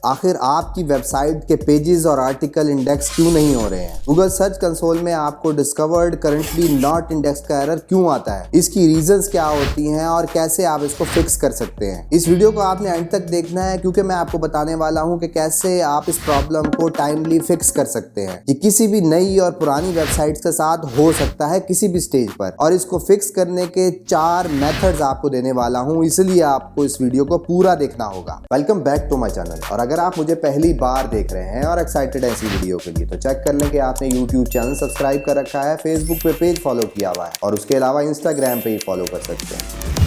आखिर आपकी वेबसाइट के पेजेस और आर्टिकल इंडेक्स क्यों नहीं हो रहे हैं? गूगल सर्च कंसोल में आपको डिस्कवर्ड करंटली नॉट इंडेक्स का एरर क्यों आता है? इसकी रीजंस क्या होती हैं और कैसे आप इसको फिक्स कर सकते हैं? इस वीडियो को आपने एंड तक देखना है क्योंकि मैं आपको बताने वाला हूं कि कैसे आप इस प्रॉब्लम को टाइमली फिक्स कर सकते हैं। ये किसी भी नई और पुरानी वेबसाइट के साथ हो सकता है किसी भी स्टेज पर, और इसको फिक्स करने के 4 मेथड्स आपको देने वाला हूं, इसलिए आपको इस वीडियो को पूरा देखना होगा। Welcome back to my channel. और अगर आप मुझे पहली बार देख रहे हैं और एक्साइटेड हैं इसी वीडियो के लिए, तो चेक कर लें कि आपने यूट्यूब चैनल सब्सक्राइब कर रखा है, फेसबुक पे पेज फॉलो किया हुआ है और उसके अलावा इंस्टाग्राम पे ही फॉलो कर सकते हैं।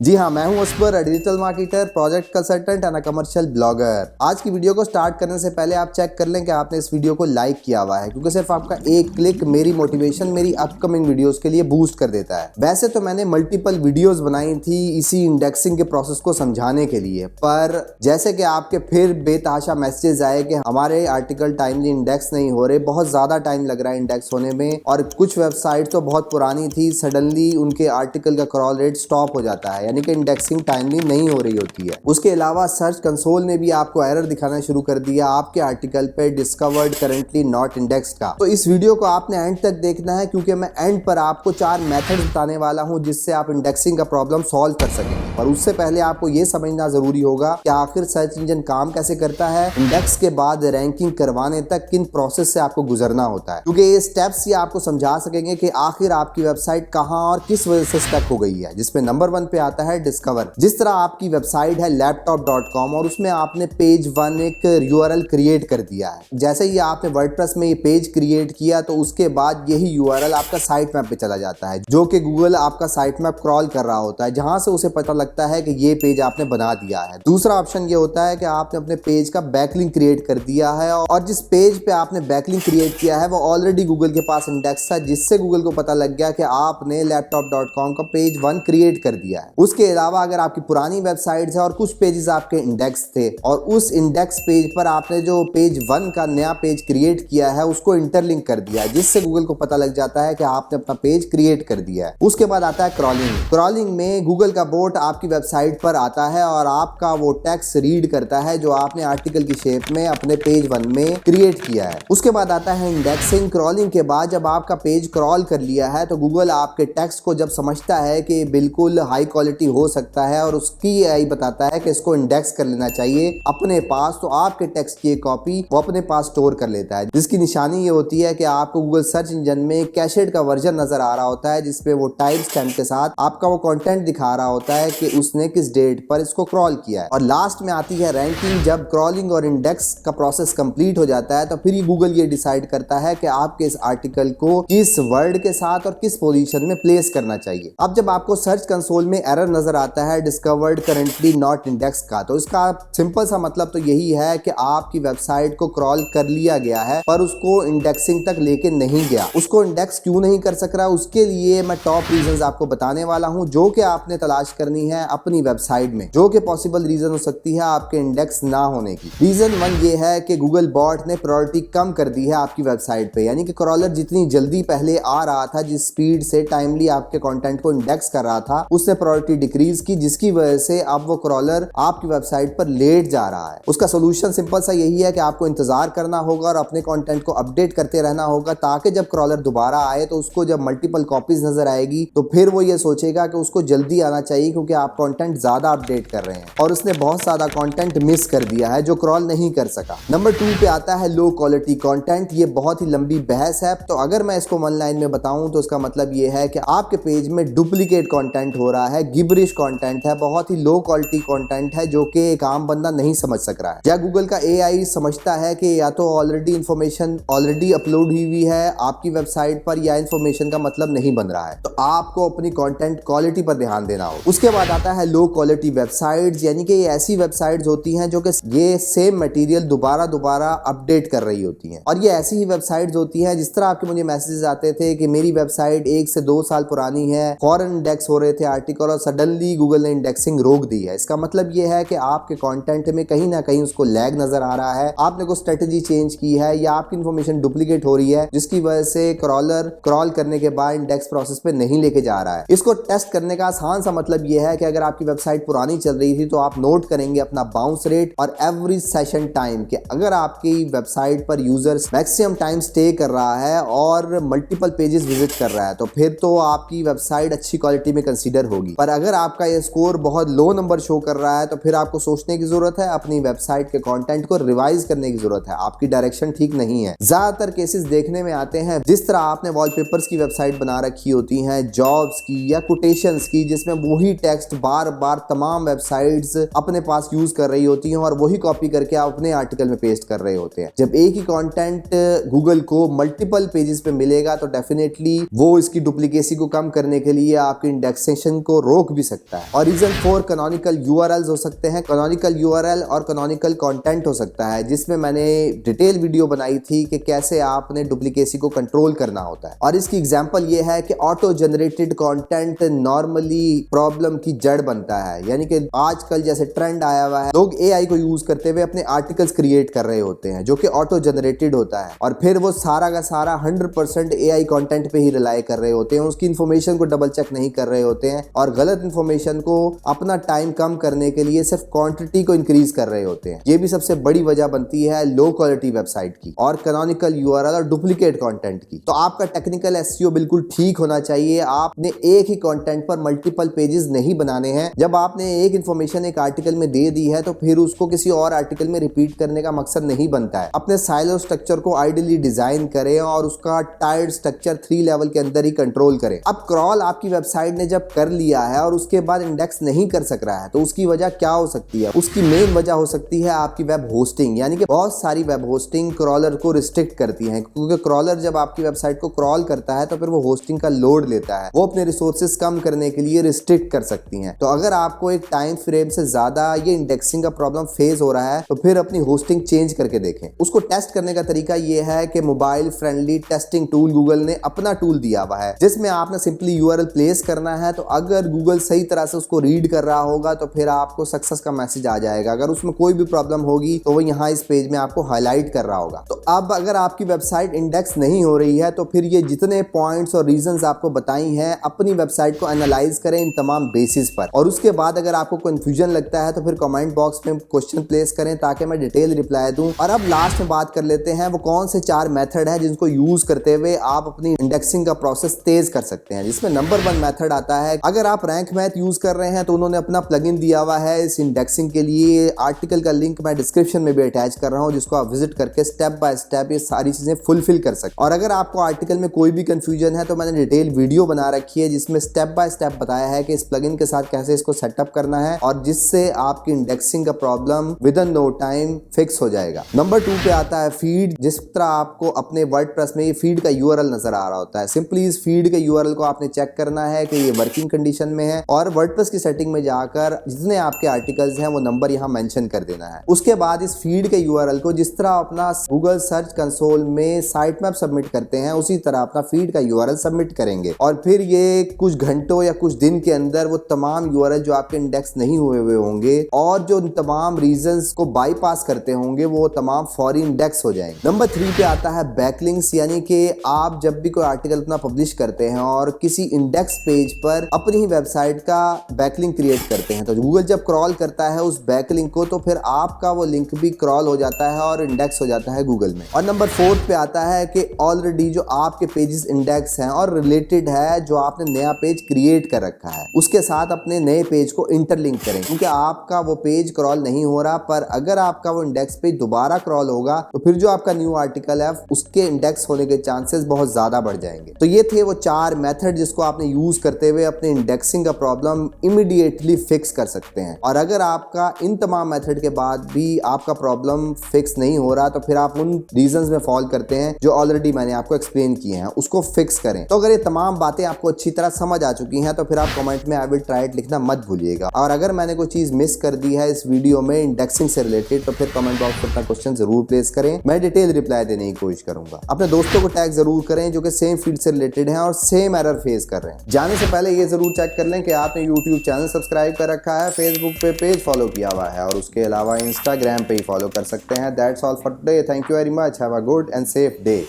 जी हाँ, मैं हूं Asbar, digital marketer, project consultant and commercial blogger. आज की वीडियो को स्टार्ट करने से पहले आप चेक कर लें कि आपने इस वीडियो को लाइक किया हुआ है, क्योंकि सिर्फ आपका एक क्लिक मेरी मोटिवेशन, मेरी अपकमिंग वीडियोस के लिए बूस्ट कर देता है। वैसे तो मैंने मल्टीपल वीडियोस बनाई थी इसी इंडेक्सिंग के प्रोसेस को समझाने के लिए, पर जैसे कि आपके फिर बेतहाशा मैसेजेस आए कि हमारे आर्टिकल टाइमली इंडेक्स नहीं हो रहे, बहुत ज्यादा टाइम लग रहा है इंडेक्स होने में, और कुछ वेबसाइट तो बहुत पुरानी थी, सडनली उनके आर्टिकल का क्रॉल रेट स्टॉप हो जाता है, यानी कि इंडेक्सिंग टाइमली नहीं हो रही होती है। उसके अलावा सर्च कंसोल ने भी आपको एरर दिखाना शुरू कर दिया आपके आर्टिकल पे डिस्कवर्ड करंटली नॉट इंडेक्स्ड का। तो इस वीडियो को आपने एंड तक देखना है, क्योंकि मैं एंड पर आपको 4 मेथड्स बताने वाला हूं जिससे आप इंडेक्सिंग का प्रॉब्लम सॉल्व कर सकेंगे। पर उससे पहले आपको यह समझना जरूरी होगा कि आखिर सर्च इंजन काम कैसे करता है, इंडेक्स के बाद रैंकिंग करवाने तक किन प्रोसेस से आपको गुजरना होता है, क्योंकि ये स्टेप्स ही आपको समझा सकेंगे कि आखिर आपकी वेबसाइट कहां और किस वजह से स्टक हो गई है। जिसमें नंबर 1 पे आता है डिस्कवर। जिस तरह आपकी वेबसाइट है laptop.com और उसमें आपने पेज 1 एक URL क्रिएट कर दिया है। जैसे ही आपने वर्डप्रेस में ये पेज क्रिएट किया, तो उसके बाद यही URL आपका साइट मैप पे चला जाता है, जो कि गूगल आपका साइट मैप क्रॉल कर रहा होता है, जहां से उसे पता लगता है कि ये पेज आपने बना दिया है। दूसरा ऑप्शन ये होता है कि आपने अपने पेज का बैकलिंक क्रिएट कर दिया है, और जिस पेज पे आपने बैकलिंक क्रिएट किया है वो ऑलरेडी गूगल के पास इंडेक्स था, जिससे गूगल को पता लग गया कि आपने laptop.com का पेज 1 क्रिएट कर दिया है। उसके अलावा अगर आपकी पुरानी वेबसाइट्स है और कुछ पेजेस आपके इंडेक्स थे, और उस इंडेक्स पेज पर आपने जो पेज 1 का नया पेज क्रिएट किया है उसको इंटरलिंक कर दिया है, जिससे गूगल को पता लग जाता है कि आपने अपना पेज क्रिएट कर दिया है। उसके बाद आता है क्रॉलिंग। क्रॉलिंग में गूगल का बोट आपकी वेबसाइट पर आता है और आपका वो टेक्स्ट रीड करता है जो आपने आर्टिकल की शेप में अपने पेज 1 में क्रिएट किया है। उसके बाद आता है इंडेक्सिंग। क्रॉलिंग के बाद जब आपका पेज क्रॉल कर लिया है, तो गूगल आपके टेक्स्ट को जब समझता है कि बिल्कुल हाई क्वालिटी हो सकता है और उसकी AI बताता है कि इसको इंडेक्स कर लेना चाहिए अपने पास, तो आपके टेक्स्ट की कॉपी वो अपने पास स्टोर कर लेता है, जिसकी निशानी ये होती है कि आपको गूगल सर्च इंजन में कैशेड का वर्जन नजर आ रहा होता है, जिसपे वो टाइम स्टैम्प के साथ आपका वो कंटेंट दिखा रहा होता है कि उसने किस डेट पर इसको क्रॉल किया है। और लास्ट में आती है रैंकिंग। जब क्रॉलिंग और इंडेक्स का प्रोसेस कंप्लीट हो जाता है, तो फिर गूगल ये डिसाइड करता है कि आपके इस आर्टिकल को किस वर्ड के साथ और किस पोजीशन में प्लेस करना चाहिए। अब जब आपको सर्च कंसोल में एरर नजर आता है डिस्कवर्ड करंटली नॉट इंडेक्स का, तो इसका सिंपल सा मतलब तो यही है कि आपकी वेबसाइट को क्रॉल कर लिया गया है, पर उसको इंडेक्सिंग तक लेके नहीं गया। उसको इंडेक्स क्यों नहीं कर सक रहा, उसके लिए मैं टॉप रीजंस आपको बताने वाला हूं, जो कि आपने तलाश करनी है अपनी वेबसाइट में, जो कि पॉसिबल रीजन हो सकती है आपके इंडेक्स ना होने की। रीजन 1 ये है कि गूगल बॉट ने प्रायोरिटी कम कर दी है आपकी वेबसाइट पे, यानी कि क्रॉलर जितनी जल्दी पहले आ रहा था, जिस स्पीड से टाइमली आपके कंटेंट को इंडेक्स कर रहा था, उसने प्रायोरिटी डिक्रीज की, जिसकी वजह से अब वो क्रॉलर आपकी वेबसाइट पर लेट जा रहा है। उसका सोल्यूशन सिंपल सा यही है कि आपको इंतजार करना होगा और अपने कंटेंट को अपडेट करते रहना होगा, ताकि जब क्रॉलर दोबारा आए तो उसको जब मल्टीपल कॉपीज नजर आएगी, तो फिर वो ये सोचेगा कि उसको जल्दी आना चाहिए, क्योंकि आप कंटेंट ज्यादा अपडेट कर रहे हैं और उसने बहुत ज्यादा कंटेंट मिस कर दिया है जो क्रॉल नहीं कर सका। नंबर 2 पे आता है लो क्वालिटी कंटेंट। ये बहुत ही लंबी बहस है, तो अगर मैं इसको 1 लाइन में बताऊं तो इसका मतलब ये है कि आपके पेज में डुप्लीकेट कंटेंट हो रहा है, गिबरिश कंटेंट है, बहुत ही लो क्वालिटी कंटेंट है, जो कि एक आम बंदा नहीं समझ सक रहा है। या गूगल का AI समझता है कि या तो ऑलरेडी इंफॉर्मेशन ऑलरेडी अपलोड हुई है आपकी वेबसाइट पर, या इंफॉर्मेशन का मतलब नहीं बन रहा है, तो आपको अपनी कंटेंट क्वालिटी पर ध्यान देना हो। उसके बाद आता है लो क्वालिटी वेबसाइट्स, यानी कि ये ऐसी वेबसाइट्स होती हैं जो कि ये सेम मटेरियल दोबारा अपडेट कर रही होती हैं, और ये ऐसी ही वेबसाइट्स होती हैं, जिस तरह आपके मुझे मैसेजेस आते थे कि मेरी वेबसाइट 1 से 2 साल पुरानी है, फॉरेन इंडेक्स हो रहे थे आर्टिकल, और सडनली गूगल ने इंडेक्सिंग रोक दी है। इसका मतलब ये है कि आपके कंटेंट में कहीं ना कहीं उसको लैग नजर आ रहा है, आपने कोई स्ट्रेटजी चेंज की है या आपकी इंफॉर्मेशन डुप्लीकेट हो रही है, जिसकी वजह से क्रॉलर क्रॉल करने के बाद इंडेक्स प्रोसेस पे नहीं लेके जा रहा है। इसको टेस्ट करने का आसान सा मतलब ये है कि अगर आपकी वेबसाइट पुरानी चल रही थी तो आप नोट करेंगे अपना बाउंस रेट और एवरेज सेशन टाइम कि अगर आपकी वेबसाइट पर यूजर्स मैक्सिमम टाइम स्टे कर रहा है और मल्टीपल पेजेस विजिट कर रहा है तो फिर तो आपकी वेबसाइट अच्छी क्वालिटी में कंसीडर होगी। पर अगर आपका ये स्कोर बहुत लो नंबर शो कर रहा है तो फिर आपको सोचने की जरूरत है, अपनी वेबसाइट के कंटेंट को रिवाइज करने की जरूरत है, आपकी डायरेक्शन ठीक नहीं है। ज्यादातर केसेस देखने में आते हैं जिस तरह आपने वॉलपेपर्स की वेबसाइट बना रखी होती हैं, जॉब्स की या कोटेशंस की, जिसमें वही टेक्स्ट बार बार तमाम वेबसाइट्स अपने पास यूज कर रही होती हैं और वही कॉपी करके आप अपने आर्टिकल में पेस्ट कर रहे होते हैं। जब एक ही कंटेंट गूगल को मल्टीपल पेजेस पे मिलेगा तो डेफिनेटली वो इसकी डुप्लीकेसी को कम करने के लिए आपकी इंडेक्सेशन को रोक भी सकता है। और रीजन 4 कैनोनिकल यूआरएल्स हो सकते हैं। कैनोनिकल यूआरएल और कैनोनिकल कंटेंट हो सकता है, जिसमें मैंने डिटेल वीडियो बनाई थी कि कैसे आपने डुप्लीकेसी को कंट्रोल करना होता है। और इसकी एग्जांपल ये है कि auto generated content normally problem की जड़ बनता है। यानी कि आजकल जैसे ट्रेंड आया हुआ है, लोग एआई को यूज करते हुए अपने आर्टिकल्स क्रिएट कर रहे होते हैं जो कि ऑटो जनरेटेड होता है और फिर वो सारा का सारा 100% एआई कंटेंट पे ही रिलाई कर रहे होते हैं, उसकी इंफॉर्मेशन को डबल चेक नहीं कर रहे होते हैं और गलत इंफॉर्मेशन को अपना टाइम कम करने के लिए सिर्फ क्वांटिटी को इंक्रीज कर रहे होते हैं। ये भी सबसे बड़ी वजह बनती है लो क्वालिटी वेबसाइट की और कैनोनिकल यूआरएल और डुप्लीकेट कंटेंट की। तो आपका टेक्निकल एसईओ बिल्कुल ठीक होना चाहिए। आपने एक ही कंटेंट पर मल्टीपल पेजेस नहीं बनाने हैं। जब आपने एक इंफॉर्मेशन एक आर्टिकल में दे दी है तो फिर उसको किसी और आर्टिकल में रिपीट करने का मकसद नहीं बनता है। अपने साइलो स्ट्रक्चर को आइडियली डिजाइन करें और उसका टायर्ड स्ट्रक्चर 3 लेवल के अंदर ही कंट्रोल करें। अब क्रॉल आपकी वेबसाइट ने जब कर लिया है और उसके बाद इंडेक्स नहीं कर सक रहा है तो उसकी वजह क्या हो सकती है? उसकी मेन वजह हो सकती है आपकी वेब होस्टिंग। यानी कि बहुत सारी वेब होस्टिंग क्रॉलर को रिस्ट्रिक्ट करती है, क्योंकि क्रॉलर जब आपकी वेबसाइट को क्रॉल करता है तो फिर वो होस्टिंग का लोड लेता है, वो अपने रिसोर्सेज कम करने के लिए रिस्ट्रिक्ट कर सकती हैं। तो अगर आपको एक टाइम फ्रेम से ज्यादा ये इंडेक्सिंग का प्रॉब्लम फेस हो रहा है तो फिर अपनी होस्टिंग चेंज करके देखें। उसको टेस्ट करने का तरीका ये है कि mobile friendly testing tool Google ने अपना टूल दिया हुआ है, जिसमें आपने सिंपली यूआरएल प्लेस करना है। तो अगर गूगल सही तरह से उसको रीड कर रहा होगा तो फिर आपको सक्सेस का मैसेज आ जाएगा। अगर उसमें कोई भी प्रॉब्लम होगी तो वो यहाँ इस पेज में आपको हाईलाइट कर रहा होगा। तो अब अगर आपकी वेबसाइट इंडेक्स नहीं हो रही है तो फिर ये जितने पॉइंट्स और रीजंस आपको बताई हैं, अपनी वेबसाइट को एनालाइज करें इन तमाम बेसिस पर। और उसके बाद अगर आपको कंफ्यूजन लगता है तो फिर कमेंट बॉक्स में क्वेश्चन प्लेस करें ताकि मैं डिटेल रिप्लाई दूं। और अब लास्ट में बात कर लेते हैं वो कौन से 4 मेथड हैं जिनको यूज करते हुए आप अपनी इंडेक्सिंग का प्रोसेस तेज कर सकते हैं। जिसमें नंबर 1 मेथड आता है, अगर आप रैंक मैथ यूज कर रहे हैं तो उन्होंने अपना प्लगइन दिया हुआ है इस इंडेक्सिंग के लिए। आर्टिकल का लिंक मैं डिस्क्रिप्शन में भी अटैच कर रहा हूं, जिसको आप विजिट करके स्टेप बाय स्टेप ये सारी चीजें फुलफिल कर सकते। और अगर आपको आर्टिकल में कोई भी कंफ्यूजन है तो मैंने डिटेल वीडियो बना रखी है जिसमें स्टेप बाय स्टेप बताया है कि इस प्लगइन के साथ कैसे इसको सेटअप करना है और जिससे आपकी इंडेक्सिंग का problem within no time fix हो जाएगा। नंबर 2 पे आता है फीड। जिस तरह आपको अपने वर्डप्रेस में ये फीड का यूआरएल नजर आ रहा होता है, सिंपली इस फीड के यूआरएल को आपने चेक करना है कि ये वर्किंग कंडीशन में है और वर्डप्रेस की सेटिंग में जाकर जितने आपके आर्टिकल्स हैं वो नंबर यहाँ मेंशन कर देना है। उसके बाद इस फीड के यूआरएल को जिस तरह अपना गूगल सर्च कंसोल में साइट मैप सबमिट करते हैं उसी तरह अपना फीड का यूआरएल सबमिट करेंगे और फिर ये कुछ घंटों या कुछ दिन के अंदर वो तमाम यूआरएल जो आपके इंडेक्स नहीं हुए होंगे और जो तमाम रीजंस को बाईपास करते होंगे वो तमाम फौरी इंडेक्स हो जाएंगे। नंबर 3 पे आता है बैकलिंक्स। यानी कि आप जब भी कोई आर्टिकल अपना पब्लिश करते हैं और किसी इंडेक्स पेज पर अपनी ही वेबसाइट का बैकलिंक क्रिएट करते हैं तो गूगल जब क्रॉल करता है उस बैकलिंक को तो फिर आपका वो लिंक भी क्रॉल हो जाता है और इंडेक्स हो जाता है गूगल में। और नंबर 4 पे आता है कि ऑलरेडी जो आपके पेजेस इंडेक्स हैं और रिलेटेड है जो आपने नया पेज क्रिएट कर रखा है उसके साथ अपने नए पेज को इंटरलिंक करें, क्योंकि आपका वो पेज क्रॉल नहीं हो रहा। पर अगर आपका वो इंडेक्स पेज दोबारा क्रॉल होगा तो फिर जो आपका न्यू आर्टिकल है उसके इंडेक्स होने के चांसेस बहुत ज्यादा बढ़ जाएंगे। तो ये थे वो 4 मेथड जिसको आपने यूज करते हुए अपने इंडेक्सिंग का प्रॉब्लम इमीडिएटली फिक्स कर सकते हैं। और अगर आपका इन तमाम मेथड के बाद भी आपका प्रॉब्लम फिक्स नहीं हो रहा तो फिर आप उन रीजंस में फॉल करते हैं जो ऑलरेडी मैंने आपको एक्सप्लेन किए हैं, उसको फिक्स करें। तो अगर ये तमाम बातें आपको अच्छी तरह समझ आ चुकी हैं तो फिर आप कमेंट में आई विल ट्राई इट लिखना मत भूलिएगा। और अगर मैंने कोई चीज मिस कर दी है इस वीडियो में इंडेक्सिंग से रिलेटेड तो फिर कमेंट बॉक्स में अपना क्वेश्चन जरूर प्लेस करें, मैं डिटेल रिप्लाई देने की कोशिश करूंगा। अपने दोस्तों को टैग जरूर करें जो कि सेम फील्ड से रिलेटेड हैं और सेम एरर फेस कर रहे हैं। जाने से पहले ये जरूर चेक कर लें लें कि आपने यूट्यूब चैनल सब्सक्राइब कर रखा है, फेसबुक पे पेज फॉलो किया हुआ है और उसके अलावा इंस्टाग्राम पे ही फॉलो कर सकते हैं। That's all for today. Thank you very much. Have a good and safe day.